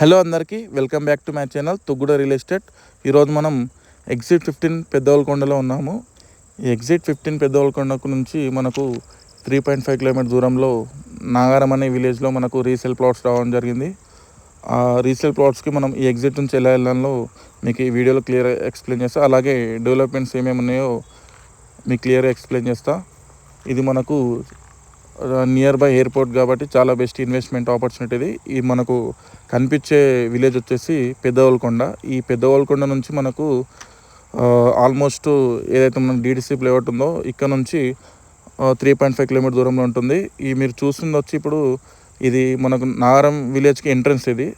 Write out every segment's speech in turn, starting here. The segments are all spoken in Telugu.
హలో అందరికీ welcome back to my channel Thugguda real estate. ఈరోజు మనం ఎగ్జిట్ 15 పెద్దవలకొండలో ఉన్నాము. ఈ ఎగ్జిట్ 15 పెద్దవలకొండకు నుంచి మనకు 3.5 కిలోమీటర్ దూరంలో నాగారం అనే విలేజ్లో మనకు రీసేల్ ప్లాట్స్ రావడం జరిగింది. ఆ రీసేల్ ప్లాట్స్కి మనం ఈ ఎగ్జిట్ నుంచి ఎలా వెళ్ళాలో మీకు ఈ వీడియోలో క్లియర్ ఎక్స్ప్లెయిన్ చేస్తా. అలాగే డెవలప్మెంట్స్ ఏమేమి ఉన్నాయో మీకు క్లియర్గా ఎక్స్ప్లెయిన్ చేస్తా. ఇది మనకు నియర్ బై ఎయిర్పోర్ట్ కాబట్టి చాలా బెస్ట్ ఇన్వెస్ట్మెంట్ ఆపర్చునిటీ ఇది. ఈ మనకు కనిపించే విలేజ్ వచ్చేసి పెద్దవలకొండ. ఈ పెద్దవలకొండ నుంచి మనకు ఆల్మోస్ట్ ఏదైతే మన డీడీసీ లేఅవుట్ ఉందో ఇక్కడ నుంచి 3.5 కిలోమీటర్ దూరంలో ఉంటుంది. ఈ మీరు చూస్తుంది వచ్చి ఇప్పుడు ఇది మనకు నాగారం విలేజ్కి ఎంట్రన్స్. ఇది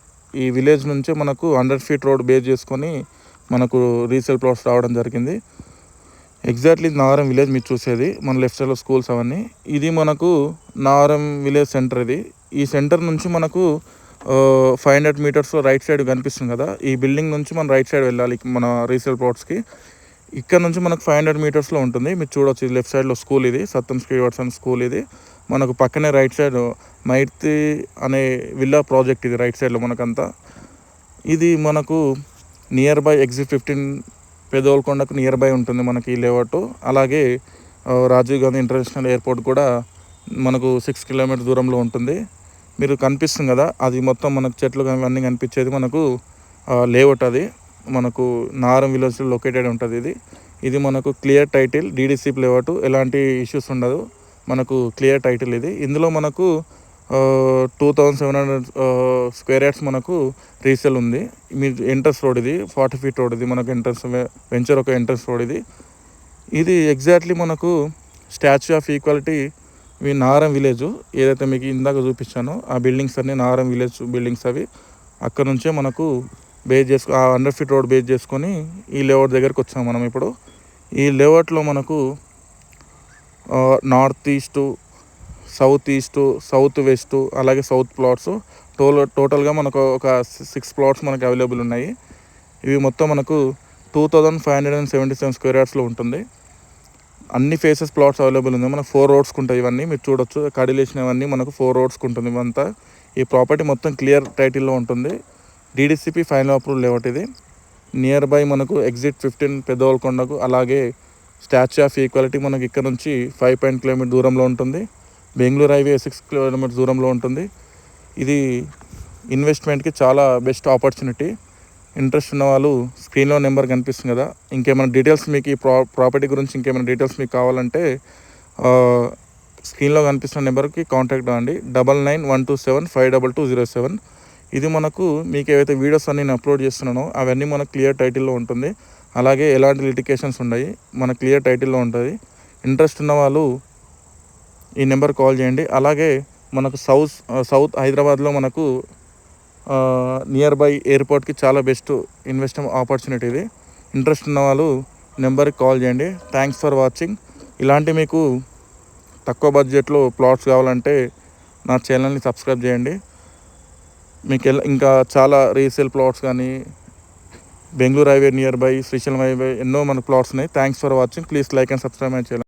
ఈ విలేజ్ నుంచే మనకు 100 ఫీట్ రోడ్ బేస్ చేసుకొని మనకు రీసేల్ ప్లాట్స్ రావడం జరిగింది. ఎగ్జాక్ట్లీ నాగారం విలేజ్ మీరు చూసేది మన లెఫ్ట్ సైడ్లో స్కూల్స్ అవన్నీ. ఇది మనకు నాగారం విలేజ్ సెంటర్. ఇది ఈ సెంటర్ నుంచి మనకు 500 మీటర్స్లో రైట్ సైడ్ కనిపిస్తుంది కదా, ఈ బిల్డింగ్ నుంచి మనం రైట్ సైడ్ వెళ్ళాలి మన రీసేల్ ప్లాట్స్కి. ఇక్కడ నుంచి మనకు 500 మీటర్స్లో ఉంటుంది. మీరు చూడవచ్చు ఇది లెఫ్ట్ సైడ్లో స్కూల్, ఇది సత్యం శ్రీవర్సన్ స్కూల్. ఇది మనకు పక్కనే రైట్ సైడ్ మైత్రి అనే విల్లా ప్రాజెక్ట్ ఇది రైట్ సైడ్లో మనకంతా. ఇది మనకు నియర్ బై ఎగ్జిట్ 15 పెద్దవలకొండకు నియర్ బై ఉంటుంది మనకి ఈ లేఅవుట్. అలాగే రాజీవ్ గాంధీ ఇంటర్నేషనల్ ఎయిర్పోర్ట్ కూడా మనకు 6 కిలోమీటర్ దూరంలో ఉంటుంది. మీరు కనిపిస్తుంది కదా, అది మొత్తం మనకు చెట్లు అన్నీ కనిపించేది మనకు లేఅవుట్. అది మనకు నాగారం విలేజ్లో లొకేటెడ్ ఉంటుంది. ఇది మనకు క్లియర్ టైటిల్, డీడీసీ లేఅవుట్, ఎలాంటి ఇష్యూస్ ఉండదు, మనకు క్లియర్ టైటిల్ ఇది. ఇందులో మనకు 2700 స్క్వేర్ యార్డ్స్ మనకు రీసేల్ ఉంది. మీ ఎంట్రన్స్ రోడ్ ఇది 40 ఫీట్ రోడ్. ఇది మనకు ఎంట్రన్స్ వెంచర్ ఒక ఎంట్రన్స్ రోడ్. ఇది ఎగ్జాక్ట్లీ మనకు statue of equality me Nagaram village ఏదైతే మీకు ఇందాక చూపించానో ఆ బిల్డింగ్స్ అన్నీ నాగారం విలేజ్ బిల్డింగ్స్. అవి అక్కడ నుంచే మనకు బేస్ చేసుకు 100 ఫీట్ రోడ్ బేస్ చేసుకొని ఈ లేఅవుట్ దగ్గరికి వచ్చాము మనం ఇప్పుడు. ఈ లేఅవుట్లో మనకు north east, south east, south west, అలాగే సౌత్ ప్లాట్స్ టోటల్గా మనకు ఒక 6 ప్లాట్స్ మనకు అవైలబుల్ ఉన్నాయి. ఇవి మొత్తం మనకు 2577 స్క్వేర్ యార్డ్స్లో ఉంటుంది. అన్ని ఫేసెస్ ప్లాట్స్ అవైలబుల్ ఉంది. మనకు 4 రోడ్స్కి ఉంటాయి ఇవన్నీ. మీరు చూడొచ్చు కడిలేసినవన్నీ మనకు 4 రోడ్స్కి ఉంటుంది ఇవంతా. ఈ ప్రాపర్టీ మొత్తం క్లియర్ టైటిల్లో ఉంటుంది. DDCP final approval layout. ఇది నియర్ బై మనకు ఎగ్జిట్ 15 పెద్దవలకొండకు, అలాగే స్టాచ్యూ ఆఫ్ ఈక్వాలిటీ మనకి ఇక్కడ నుంచి 5 కిలోమీటర్ దూరంలో ఉంటుంది. బెంగళూరు హైవే 6 కిలోమీటర్ దూరంలో ఉంటుంది. ఇది ఇన్వెస్ట్మెంట్కి చాలా బెస్ట్ ఆపర్చునిటీ. ఇంట్రెస్ట్ ఉన్న వాళ్ళు స్క్రీన్లో నెంబర్ కనిపిస్తుంది కదా, ఇంకేమైనా డీటెయిల్స్ మీకు ఈ ప్రాపర్టీ గురించి ఇంకేమైనా డీటెయిల్స్ మీకు కావాలంటే స్క్రీన్లో కనిపిస్తున్న నెంబర్కి కాంటాక్ట్ అవ్వండి. 9912752207. ఇది మనకు మీకు ఏవైతే వీడియోస్ అన్నీ నేను అప్లోడ్ చేస్తున్నానో అవన్నీ మనకు క్లియర్ టైటిల్లో ఉంటుంది. అలాగే ఎలాంటి లిటికేషన్స్ ఉన్నాయి మన క్లియర్ టైటిల్లో ఉంటుంది. ఇంట్రెస్ట్ ఉన్న వాళ్ళు ఈ నెంబర్ కాల్ చేయండి. అలాగే మనకు సౌత్ హైదరాబాద్లో మనకు నియర్ బై ఎయిర్పోర్ట్కి చాలా బెస్ట్ ఇన్వెస్ట్మెంట్ ఆపర్చునిటీ ఇది. ఇంట్రెస్ట్ ఉన్న వాళ్ళు నెంబర్కి కాల్ చేయండి. Thanks for watching. ఇలాంటి మీకు తక్కువ బడ్జెట్లో ప్లాట్స్ కావాలంటే నా ఛానల్ని సబ్స్క్రైబ్ చేయండి. మీకు ఇంకా చాలా రీసేల్ ప్లాట్స్ కానీ Bengaluru highway near by, Srisailam highway ఎన్నో మనకు ప్లాట్స్ ఉన్నాయి. Thanks for watching. Please like and subscribe my channel.